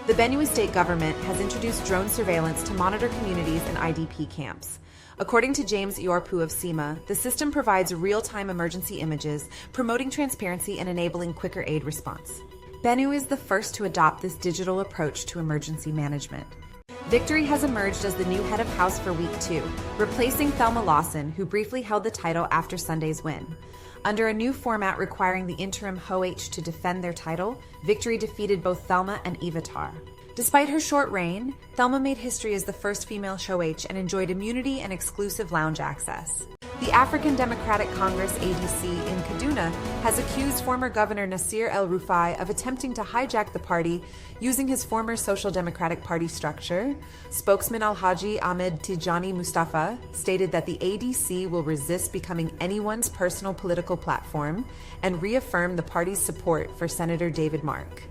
The Benue state government has introduced drone surveillance to monitor communities and IDP camps. According to James Iorpu of SEMA, the system provides real-time emergency images, promoting transparency and enabling quicker aid response. Benue is the first to adopt this digital approach to emergency management. Victory has emerged as the new head of House for Week 2, replacing Thelma Lawson, who briefly held the title after Sunday's win. Under a new format requiring the interim HOH to defend their title, Victory defeated both Thelma and Ivatar. Despite her short reign, Thelma made history as the first female HOH and enjoyed immunity and exclusive lounge access. The African Democratic Congress ADC in Kaduna has accused former Governor Nasir El-Rufai of attempting to hijack the party using his former Social Democratic Party structure. Spokesman Alhaji Ahmed Tijani Mustafa stated that the ADC will resist becoming anyone's personal political platform and reaffirmed the party's support for Senator David Mark.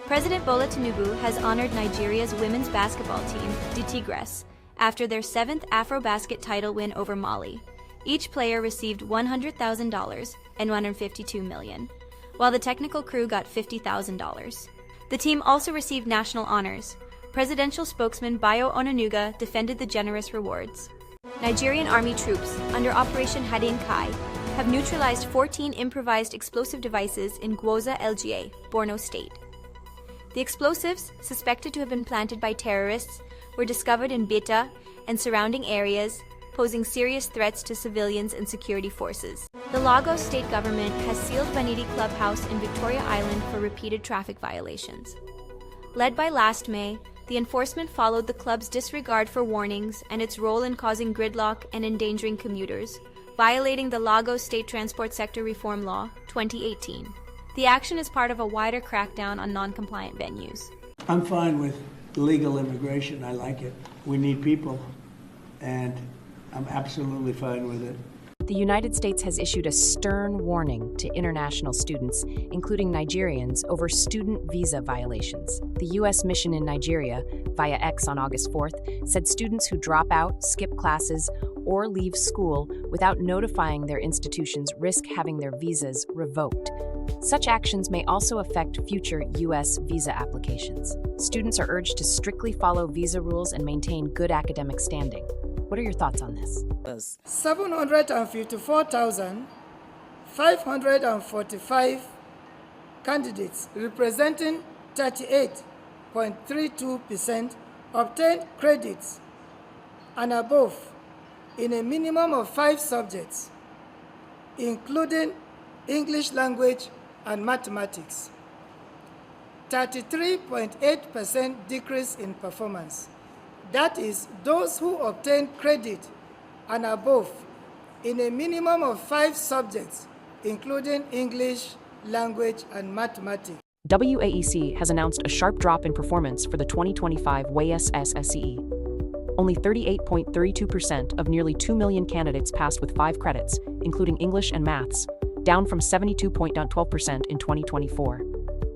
President Bola Tinubu has honored Nigeria's women's basketball team, the Tigres, after their 7th AfroBasket title win over Mali. Each player received $100,000 and $152 million, while the technical crew got $50,000. The team also received national honors. Presidential spokesman Bayo Onanuga defended the generous rewards. Nigerian army troops, under Operation Hadin Kai, have neutralized 14 improvised explosive devices in Gwoza LGA, Borno State. The explosives, suspected to have been planted by terrorists, were discovered in Beta and surrounding areas, posing serious threats to civilians and security forces. The Lagos state government has sealed Vanity Clubhouse in Victoria Island for repeated traffic violations. Led by Last May, the enforcement followed the club's disregard for warnings and its role in causing gridlock and endangering commuters, violating the Lagos State Transport Sector Reform Law, 2018. The action is part of a wider crackdown on non-compliant venues. I'm fine with legal immigration. I like it. We need people, and I'm absolutely fine with it. The United States has issued a stern warning to international students, including Nigerians, over student visa violations. The U.S. mission in Nigeria, via X on August 4th, said students who drop out, skip classes, or leave school without notifying their institutions risk having their visas revoked. Such actions may also affect future U.S. visa applications. Students are urged to strictly follow visa rules and maintain good academic standing. What are your thoughts on this? 754,545 candidates representing 38.32% obtained credits and above in a minimum of 5 subjects, including English language and mathematics. 33.8% decrease in performance. That is, those who obtain credit and above in a minimum of 5 subjects, including English, language, and mathematics. WAEC has announced a sharp drop in performance for the 2025 WAES SSCE. Only 38.32% of nearly 2 million candidates passed with 5 credits, including English and maths, down from 72.12% in 2024.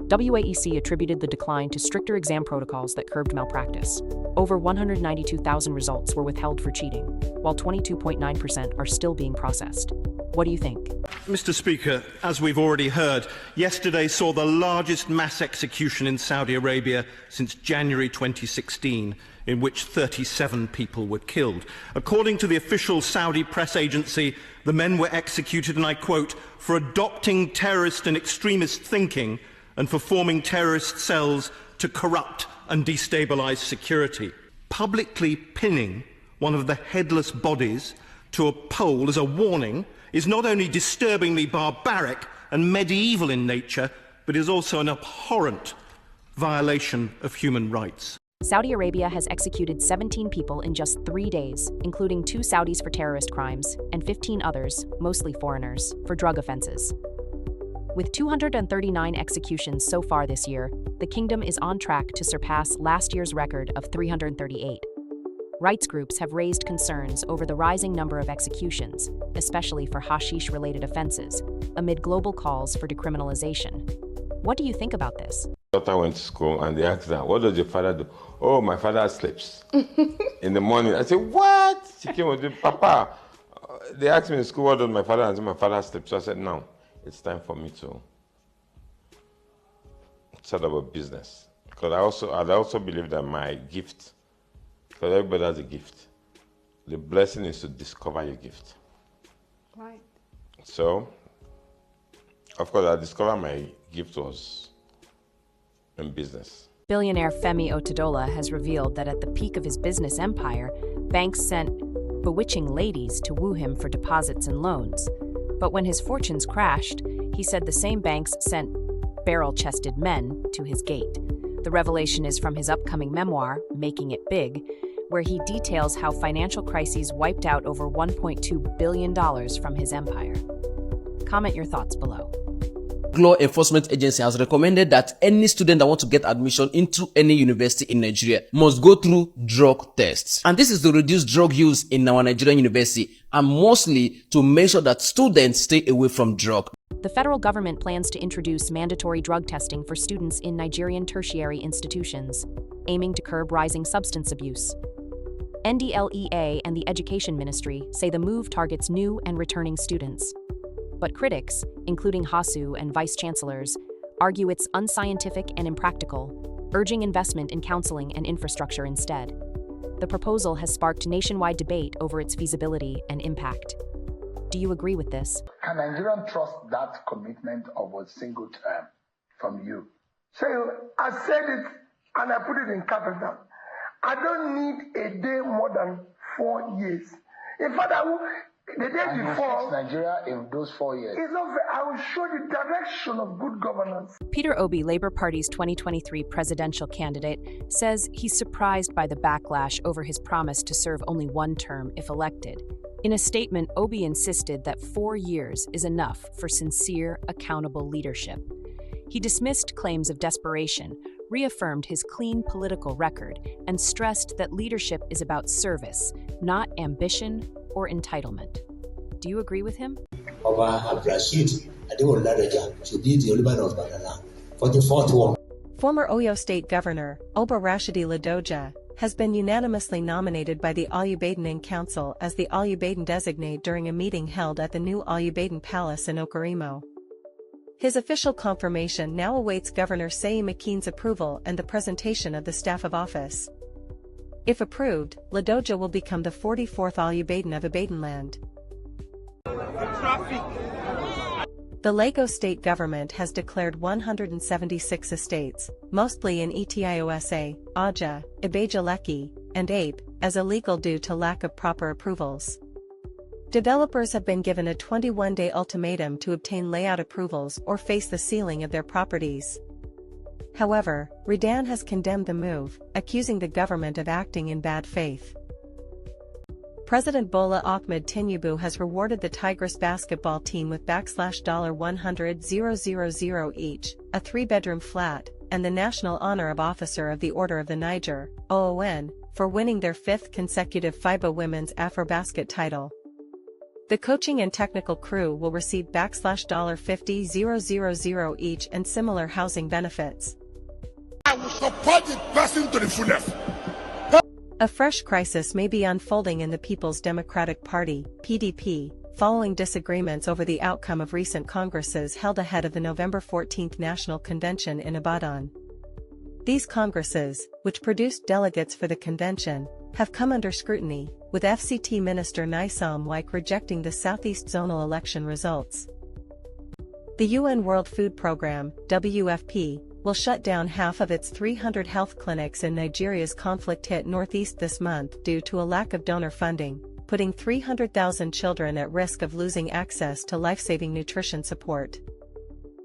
WAEC attributed the decline to stricter exam protocols that curbed malpractice. Over 192,000 results were withheld for cheating, while 22.9% are still being processed. What do you think? Mr. Speaker, as we've already heard, yesterday saw the largest mass execution in Saudi Arabia since January 2016, in which 37 people were killed. According to the official Saudi press agency, the men were executed, and I quote, for adopting terrorist and extremist thinking and for forming terrorist cells to corrupt and destabilize security. Publicly pinning one of the headless bodies to a pole as a warning is not only disturbingly barbaric and medieval in nature, but is also an abhorrent violation of human rights. Saudi Arabia has executed 17 people in just 3 days, including 2 Saudis for terrorist crimes and 15 others, mostly foreigners, for drug offenses. With 239 executions so far this year, the kingdom is on track to surpass last year's record of 338. Rights groups have raised concerns over the rising number of executions, especially for hashish-related offenses, amid global calls for decriminalization. What do you think about this? My daughter went to school and they asked her, what does your father do? Oh, my father sleeps. In the morning, I said, what? She came with me, Papa. They asked me in school, what does my father do? I said, my father sleeps. So I said, no. It's time for me to set up a business. Because I also believe that my gift, because everybody has a gift, the blessing is to discover your gift. Right. So, of course, I discovered my gift was in business. Billionaire Femi Otedola has revealed that at the peak of his business empire, banks sent bewitching ladies to woo him for deposits and loans. But when his fortunes crashed, he said the same banks sent barrel-chested men to his gate. The revelation is from his upcoming memoir, Making It Big, where he details how financial crises wiped out over $1.2 billion from his empire. Comment your thoughts below. Law Enforcement Agency has recommended that any student that wants to get admission into any university in Nigeria must go through drug tests. And this is to reduce drug use in our Nigerian university and mostly to make sure that students stay away from drug. The federal government plans to introduce mandatory drug testing for students in Nigerian tertiary institutions, aiming to curb rising substance abuse. NDLEA and the Education Ministry say the move targets new and returning students. But critics, including HASU and vice chancellors, argue it's unscientific and impractical, urging investment in counseling and infrastructure instead. The proposal has sparked nationwide debate over its feasibility and impact. Do you agree with this? Can Nigerians trust that commitment of a single term from you? So I said it and I put it in capital. I don't need a day more than 4 years. In fact, the day before, Nigeria in those 4 years. It's not fair. I will show the direction of good governance. Peter Obi, Labour Party's 2023 presidential candidate, says he's surprised by the backlash over his promise to serve only one term if elected. In a statement, Obi insisted that 4 years is enough for sincere, accountable leadership. He dismissed claims of desperation, reaffirmed his clean political record, and stressed that leadership is about service, not ambition or entitlement. Do you agree with him? Former Oyo State Governor, Oba Rashidi Ladoja, has been unanimously nominated by the Olubadan Council as the Olubadan designate during a meeting held at the new Olubadan Palace in Okarimo. His official confirmation now awaits Governor Seyi Makin's approval and the presentation of the staff of office. If approved, Ladoja will become the 44th Olubadan of Ibadanland. The Lagos state government has declared 176 estates, mostly in Etiosa, Aja, Ibeja-Lekki, and Ape, as illegal due to lack of proper approvals. Developers have been given a 21-day ultimatum to obtain layout approvals or face the sealing of their properties. However, Redan has condemned the move, accusing the government of acting in bad faith. President Bola Ahmed Tinubu has rewarded the Tigres basketball team with $100,000 each, a 3-bedroom flat, and the National Honor of Officer of the Order of the Niger, OON, for winning their 5th consecutive FIBA Women's Afrobasket title. The coaching and technical crew will receive $50,000 each and similar housing benefits. I will support the person to the fullest. A fresh crisis may be unfolding in the People's Democratic Party, PDP, following disagreements over the outcome of recent congresses held ahead of the November 14 National Convention in Ibadan. These congresses, which produced delegates for the convention, have come under scrutiny, with FCT Minister Nyesom Wike rejecting the Southeast Zonal election results. The UN World Food Programme, WFP, will shut down half of its 300 health clinics in Nigeria's conflict-hit northeast this month due to a lack of donor funding, putting 300,000 children at risk of losing access to life-saving nutrition support.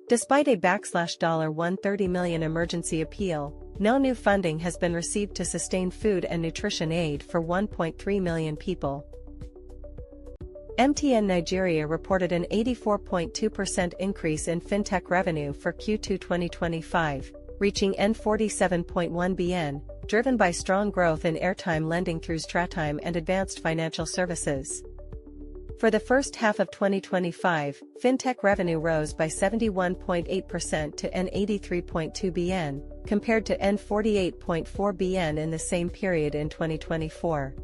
Despite a $130 million emergency appeal, no new funding has been received to sustain food and nutrition aid for 1.3 million people. MTN Nigeria reported an 84.2% increase in fintech revenue for Q2 2025, reaching N47.1 BN, driven by strong growth in airtime lending through StraTime and advanced financial services. For the first half of 2025, fintech revenue rose by 71.8% to N83.2 BN, compared to N48.4 BN in the same period in 2024.